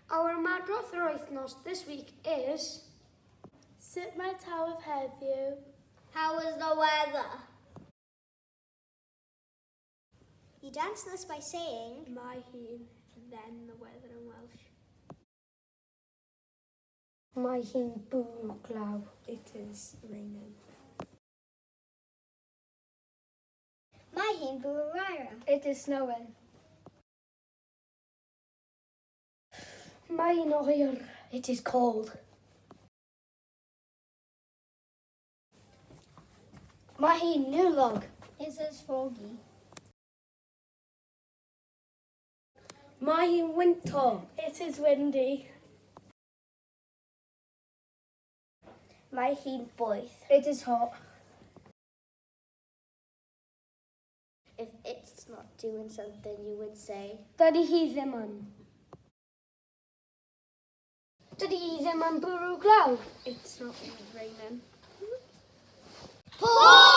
Our ymadrodd yr wythnos this week is... Sut mae tywydd heddiw? How is the weather? You dance this by saying Mae hi'n, and then the weather in Welsh. Mae hi'n bwrw glaw. It is raining. Mae hi'n bwrw aira. It is snowing. Mae hi'n oer. It is cold. Mae hi'n niwlog. It is foggy. Mae hi'n wyntog. It is windy. Mae hi'n boeth. It is hot. If it's not doing something, you would say Dydy hi ddim yn. Dydy hi ddim yn bwrw glaw. It's not raining. Ho!